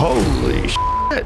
Holy shit.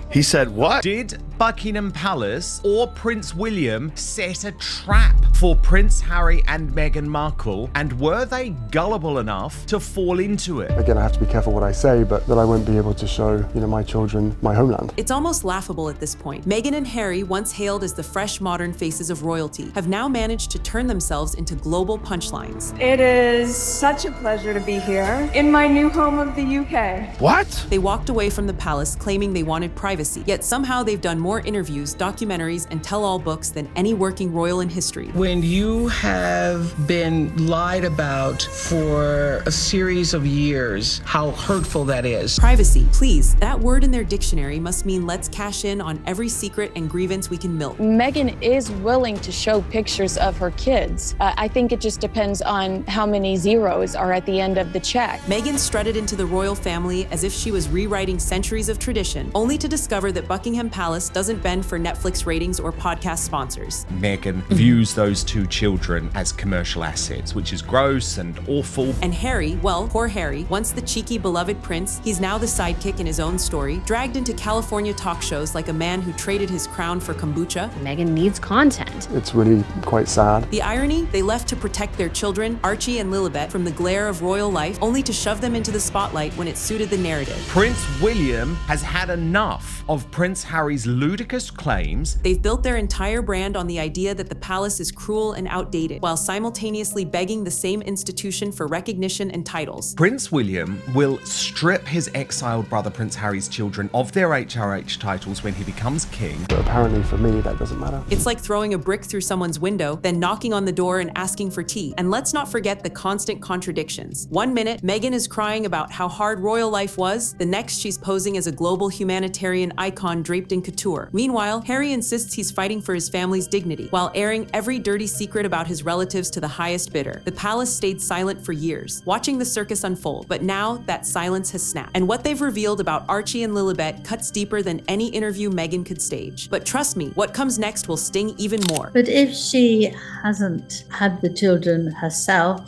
He said what? Did Buckingham Palace or Prince William set a trap for Prince Harry and Meghan Markle, and were they gullible enough to fall into it? Again, I have to be careful what I say, but that I won't be able to show, my children my homeland. It's almost laughable at this point. Meghan and Harry, once hailed as the fresh modern faces of royalty, have now managed to turn themselves into global punchlines. It is such a pleasure to be here in my new home of the UK. What? They walked away from the palace claiming they wanted privacy, yet somehow they've done more interviews, documentaries, and tell-all books than any working royal in history. When you have been lied about for a series of years, how hurtful that is. Privacy, please. That word in their dictionary must mean let's cash in on every secret and grievance we can milk. Meghan is willing to show pictures of her kids. I think it just depends on how many zeros are at the end of the check. Meghan strutted into the royal family as if she was rewriting centuries of tradition, only to discover that Buckingham Palace doesn't bend for Netflix ratings or podcast sponsors. Meghan views those two children as commercial assets, which is gross and awful. And Harry, well, poor Harry, once the cheeky beloved prince, he's now the sidekick in his own story, dragged into California talk shows like a man who traded his crown for kombucha. Meghan needs content. It's really quite sad. The irony, they left to protect their children, Archie and Lilibet, from the glare of royal life, only to shove them into the spotlight when it suited the narrative. Prince William has had enough of Prince Harry's ludicrous claims. They've built their entire brand on the idea that the palace is cruel and outdated, while simultaneously begging the same institution for recognition and titles. Prince William will strip his exiled brother Prince Harry's children of their HRH titles when he becomes king. But apparently for me, that doesn't matter. It's like throwing a brick through someone's window, then knocking on the door and asking for tea. And let's not forget the constant contradictions. One minute, Meghan is crying about how hard royal life was. The next, she's posing as a global humanitarian icon draped in couture. Meanwhile, Harry insists he's fighting for his family's dignity, while airing every dirty secret about his relatives to the highest bidder. The palace stayed silent for years, watching the circus unfold, but now that silence has snapped. And what they've revealed about Archie and Lilibet cuts deeper than any interview Meghan could stage. But trust me, what comes next will sting even more. But if she hasn't had the children herself,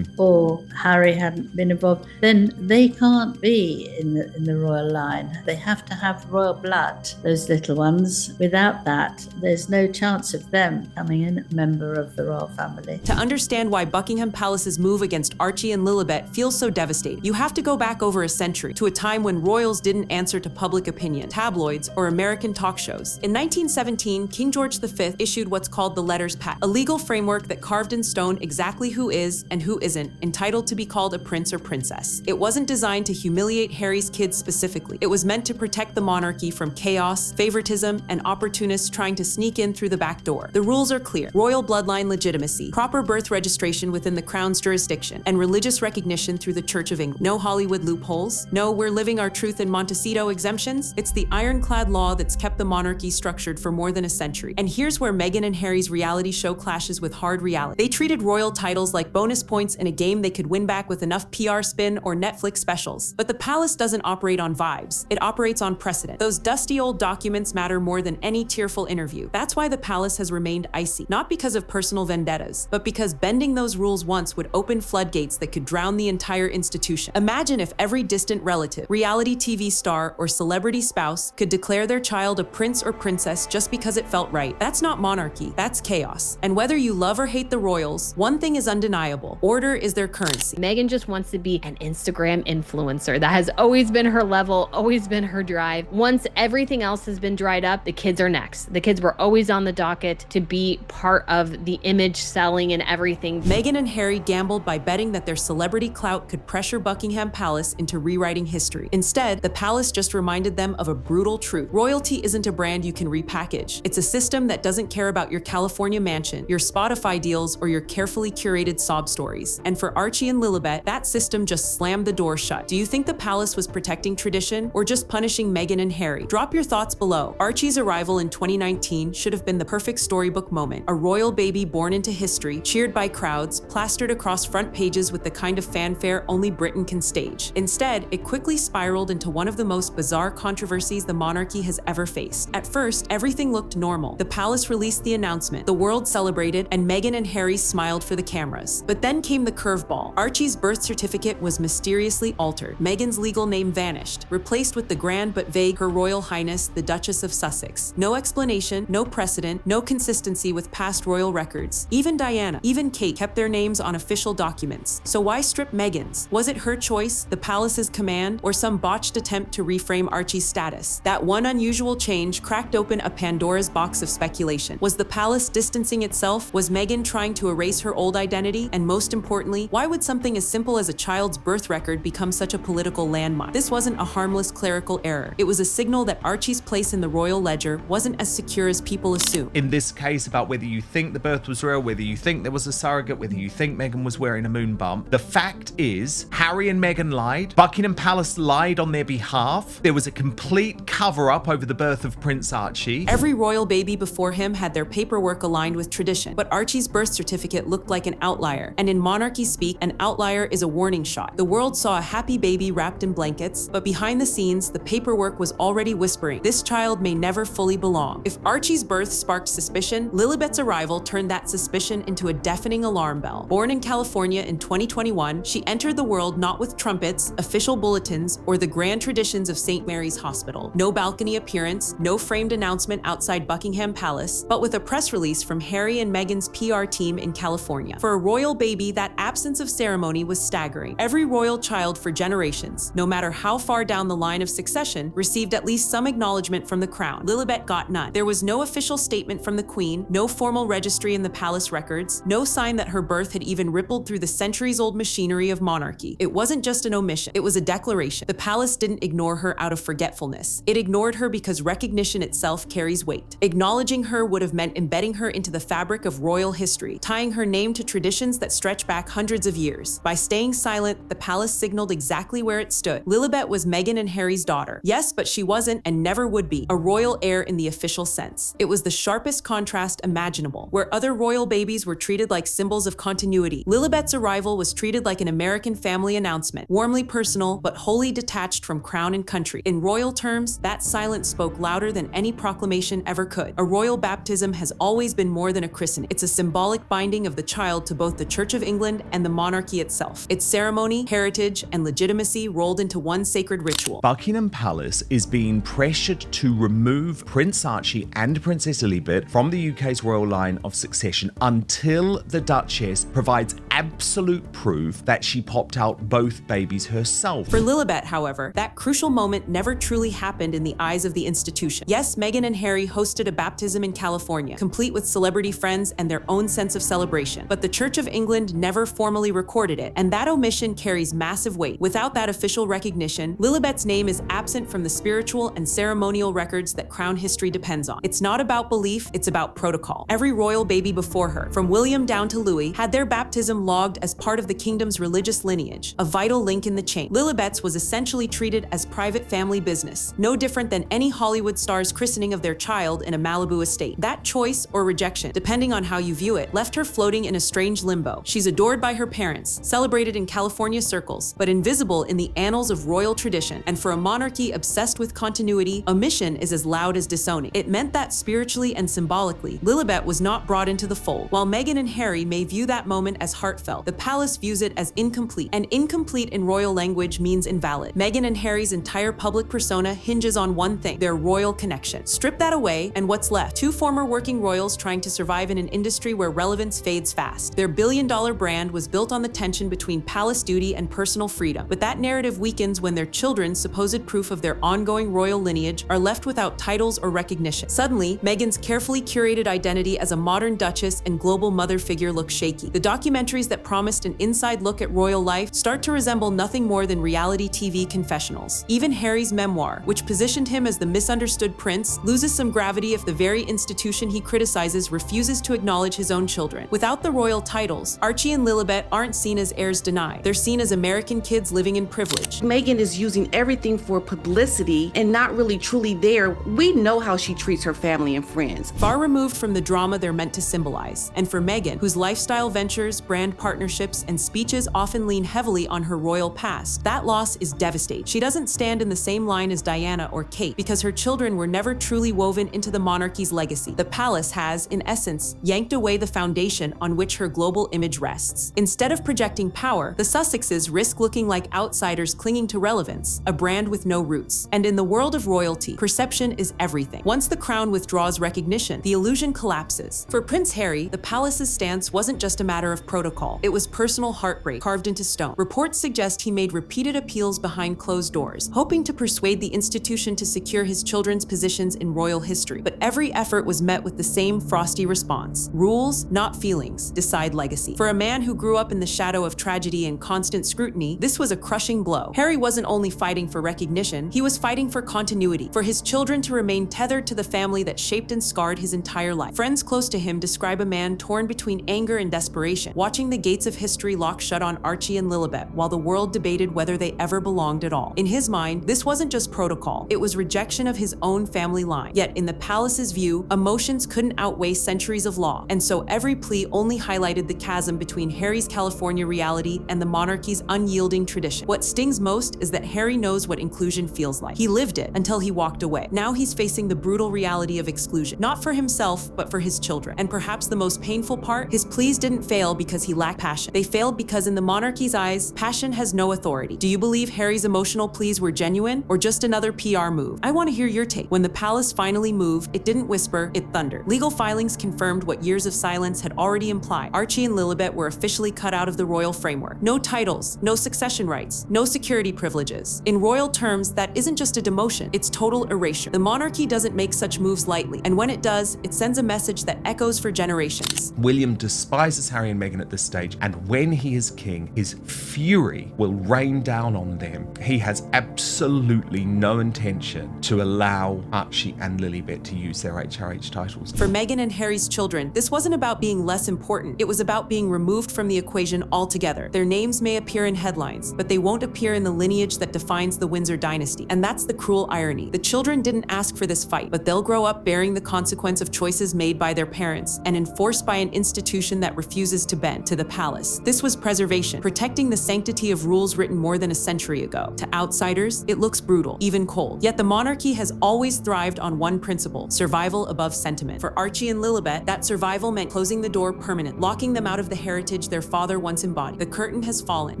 or Harry hadn't been involved, then they can't be in the royal line. They have to have royal blood, those little ones. Without that, there's no chance of them becoming a member of the royal family. To understand why Buckingham Palace's move against Archie and Lilibet feels so devastating, you have to go back over a century to a time when royals didn't answer to public opinion, tabloids, or American talk shows. In 1917, King George V issued what's called the Letters Patent, a legal framework that carved in stone exactly who is and who isn't entitled to be called a prince or princess. It wasn't designed to humiliate Harry's kids specifically. It was meant to protect the monarchy from chaos, favoritism, and opportunists trying to sneak in through the back door. The rules are clear: royal bloodline legitimacy, proper birth registration within the crown's jurisdiction, and religious recognition through the Church of England. No Hollywood loopholes. No "we're living our truth in Montecito" exemptions. It's the ironclad law that's kept the monarchy structured for more than a century. And here's where Meghan and Harry's reality show clashes with hard reality. They treated royal titles like bonus points in a game they could win back with enough PR spin or Netflix specials. But the palace doesn't operate on vibes. It operates on precedent. Those dusty old documents matter more than any tearful interview. That's why the palace has remained icy, not because of personal vendettas, but because bending those rules once would open floodgates that could drown the entire institution. Imagine if every distant relative, reality TV star, or celebrity spouse could declare their child a prince or princess just because it felt right. That's not monarchy, that's chaos. And whether you love or hate the royals, one thing is undeniable: order is their currency. Meghan just wants to be an Instagram influencer. That has always been her level, always been her drive. Once everything else has been dried up, the kids are next. The kids were always on the docket to be part of the image selling and everything. Meghan and Harry gambled by betting that their celebrity clout could pressure Buckingham Palace into rewriting history. Instead, the palace just reminded them of a brutal truth. Royalty isn't a brand you can repackage. It's a system that doesn't care about your California mansion, your Spotify deals, or your carefully curated sob stories. And for Archie and Lilibet, that system just slammed the door shut. Do you think the palace was protecting tradition or just punishing Meghan and Harry? Harry? Drop your thoughts below. Archie's arrival in 2019 should have been the perfect storybook moment. A royal baby born into history, cheered by crowds, plastered across front pages with the kind of fanfare only Britain can stage. Instead, it quickly spiraled into one of the most bizarre controversies the monarchy has ever faced. At first, everything looked normal. The palace released the announcement, the world celebrated, and Meghan and Harry smiled for the cameras. But then came the curveball. Archie's birth certificate was mysteriously altered. Meghan's legal name vanished, replaced with the grand but vague Her Royal Highness, the Duchess of Sussex. No explanation, no precedent, no consistency with past royal records. Even Diana, even Kate kept their names on official documents. So why strip Meghan's? Was it her choice, the palace's command, or some botched attempt to reframe Archie's status? That one unusual change cracked open a Pandora's box of speculation. Was the palace distancing itself? Was Meghan trying to erase her old identity? And most importantly, why would something as simple as a child's birth record become such a political landmine? This wasn't a harmless clerical error. It was a signal that Archie's place in the royal ledger wasn't as secure as people assume. In this case, about whether you think the birth was real, whether you think there was a surrogate, whether you think Meghan was wearing a moon bump, the fact is Harry and Meghan lied. Buckingham Palace lied on their behalf. There was a complete cover-up over the birth of Prince Archie. Every royal baby before him had their paperwork aligned with tradition, but Archie's birth certificate looked like an outlier. And in monarchy speak, an outlier is a warning shot. The world saw a happy baby wrapped in blankets, but behind the scenes, the paperwork was already whispering, this child may never fully belong. If Archie's birth sparked suspicion, Lilibet's arrival turned that suspicion into a deafening alarm bell. Born in California in 2021, she entered the world not with trumpets, official bulletins, or the grand traditions of St. Mary's Hospital. No balcony appearance, no framed announcement outside Buckingham Palace, but with a press release from Harry and Meghan's PR team in California. For a royal baby, that absence of ceremony was staggering. Every royal child for generations, no matter how far down the line of succession, received at least some acknowledgement from the crown. Lilibet got none. There was no official statement from the Queen, no formal registry in the palace records, no sign that her birth had even rippled through the centuries-old machinery of monarchy. It wasn't just an omission, it was a declaration. The palace didn't ignore her out of forgetfulness. It ignored her because recognition itself carries weight. Acknowledging her would have meant embedding her into the fabric of royal history, tying her name to traditions that stretch back hundreds of years. By staying silent, the palace signaled exactly where it stood. Lilibet was Meghan and Harry's daughter. Yes, but she wasn't and never would be a royal heir in the official sense. It was the sharpest contrast imaginable. Where other royal babies were treated like symbols of continuity, Lilibet's arrival was treated like an American family announcement, warmly personal but wholly detached from crown and country. In royal terms, that silence spoke louder than any proclamation ever could. A royal baptism has always been more than a christening. It's a symbolic binding of the child to both the Church of England and the monarchy itself. Its ceremony, heritage, and legitimacy rolled into one sacred ritual. Buckingham Palace is being pressured to remove Prince Archie and Princess Lilibet from the UK's royal line of succession until the Duchess provides absolute proof that she popped out both babies herself. For Lilibet, however, that crucial moment never truly happened in the eyes of the institution. Yes, Meghan and Harry hosted a baptism in California, complete with celebrity friends and their own sense of celebration. But the Church of England never formally recorded it, and that omission carries massive weight. Without that official recognition, Lilibet's name is absent from the spiritual and ceremonial records that crown history depends on. It's not about belief, it's about protocol. Every royal baby before her, from William down to Louis, had their baptism logged as part of the kingdom's religious lineage, a vital link in the chain. Lilibet's was essentially treated as private family business, no different than any Hollywood star's christening of their child in a Malibu estate. That choice or rejection, depending on how you view it, left her floating in a strange limbo. She's adored by her parents, celebrated in California circles, but invisible in the annals of royal tradition. And for a monarchy obsessed with continuity, omission is as loud as disowning. It meant that spiritually and symbolically, Lilibet was not brought into the fold. While Meghan and Harry may view that moment as heartfelt, the palace views it as incomplete. And incomplete in royal language means invalid. Meghan and Harry's entire public persona hinges on one thing, their royal connection. Strip that away, and what's left? Two former working royals trying to survive in an industry where relevance fades fast. Their billion-dollar brand was built on the tension between palace duty and personal freedom, but that narrative weakens when their children's supposed proof of their ongoing royal lineage are left without titles or recognition. Suddenly, Meghan's carefully curated identity as a modern duchess and global mother figure looks shaky. The documentaries series that promised an inside look at royal life start to resemble nothing more than reality TV confessionals. Even Harry's memoir, which positioned him as the misunderstood prince, loses some gravity if the very institution he criticizes refuses to acknowledge his own children. Without the royal titles, Archie and Lilibet aren't seen as heirs denied. They're seen as American kids living in privilege. Meghan is using everything for publicity and not really truly there. We know how she treats her family and friends. Far removed from the drama they're meant to symbolize. And for Meghan, whose lifestyle ventures, brand partnerships, and speeches often lean heavily on her royal past, that loss is devastating. She doesn't stand in the same line as Diana or Kate because her children were never truly woven into the monarchy's legacy. The palace has, in essence, yanked away the foundation on which her global image rests. Instead of projecting power, the Sussexes risk looking like outsiders clinging to relevance, a brand with no roots. And in the world of royalty, perception is everything. Once the crown withdraws recognition, the illusion collapses. For Prince Harry, the palace's stance wasn't just a matter of protocol. It was personal heartbreak carved into stone. Reports suggest he made repeated appeals behind closed doors, hoping to persuade the institution to secure his children's positions in royal history. But every effort was met with the same frosty response. Rules, not feelings, decide legacy. For a man who grew up in the shadow of tragedy and constant scrutiny, this was a crushing blow. Harry wasn't only fighting for recognition, he was fighting for continuity, for his children to remain tethered to the family that shaped and scarred his entire life. Friends close to him describe a man torn between anger and desperation, watching the gates of history lock shut on Archie and Lilibet while the world debated whether they ever belonged at all. In his mind, this wasn't just protocol, it was rejection of his own family line. Yet in the palace's view, emotions couldn't outweigh centuries of law, and so every plea only highlighted the chasm between Harry's California reality and the monarchy's unyielding tradition. What stings most is that Harry knows what inclusion feels like. He lived it until he walked away. Now he's facing the brutal reality of exclusion, not for himself, but for his children. And perhaps the most painful part, his pleas didn't fail because he lacked passion. They failed because in the monarchy's eyes, passion has no authority. Do you believe Harry's emotional pleas were genuine or just another PR move? I want to hear your take. When the palace finally moved, it didn't whisper, it thundered. Legal filings confirmed what years of silence had already implied. Archie and Lilibet were officially cut out of the royal framework. No titles, no succession rights, no security privileges. In royal terms, that isn't just a demotion, it's total erasure. The monarchy doesn't make such moves lightly, and when it does, it sends a message that echoes for generations. William despises Harry and Meghan at this stage, and when he is king, his fury will rain down on them. He has absolutely no intention to allow Archie and Lilibet to use their HRH titles. For Meghan and Harry's children, this wasn't about being less important. It was about being removed from the equation altogether. Their names may appear in headlines, but they won't appear in the lineage that defines the Windsor dynasty. And that's the cruel irony. The children didn't ask for this fight, but they'll grow up bearing the consequence of choices made by their parents and enforced by an institution that refuses to bend to the palace. This was preservation, protecting the sanctity of rules written more than a century ago. To outsiders, it looks brutal, even cold. Yet the monarchy has always thrived on one principle: survival above sentiment. For Archie and Lilibet, that survival meant closing the door permanently, locking them out of the heritage their father once embodied. The curtain has fallen,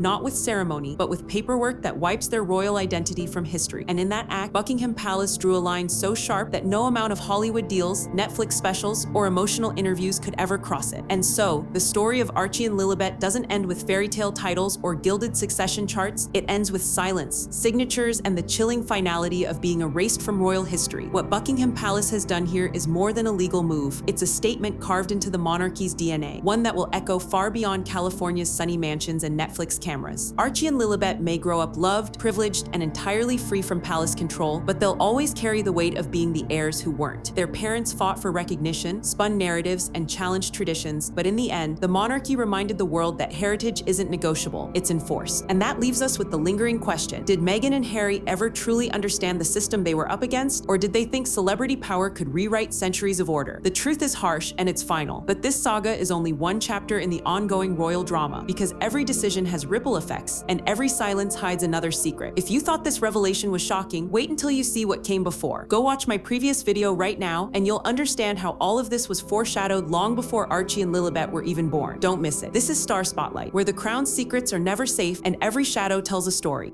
not with ceremony, but with paperwork that wipes their royal identity from history. And in that act, Buckingham Palace drew a line so sharp that no amount of Hollywood deals, Netflix specials, or emotional interviews could ever cross it. And so, the story of Archie and Lilibet doesn't end with fairy tale titles or gilded succession charts. It ends with silence, signatures, and the chilling finality of being erased from royal history. What Buckingham Palace has done here is more than a legal move. It's a statement carved into the monarchy's DNA, one that will echo far beyond California's sunny mansions and Netflix cameras. Archie and Lilibet may grow up loved, privileged, and entirely free from palace control, but they'll always carry the weight of being the heirs who weren't. Their parents fought for recognition, spun narratives, and challenged traditions, but in the end, the monarchy reminded the world that heritage isn't negotiable, it's enforced. And that leaves us with the lingering question: did Meghan and Harry ever truly understand the system they were up against, or did they think celebrity power could rewrite centuries of order? The truth is harsh and it's final, but this saga is only one chapter in the ongoing royal drama, because every decision has ripple effects, and every silence hides another secret. If you thought this revelation was shocking, wait until you see what came before. Go watch my previous video right now, and you'll understand how all of this was foreshadowed long before Archie and Lilibet were even born. Don't miss it. This is Star Spotlight, where the crown's secrets are never safe and every shadow tells a story.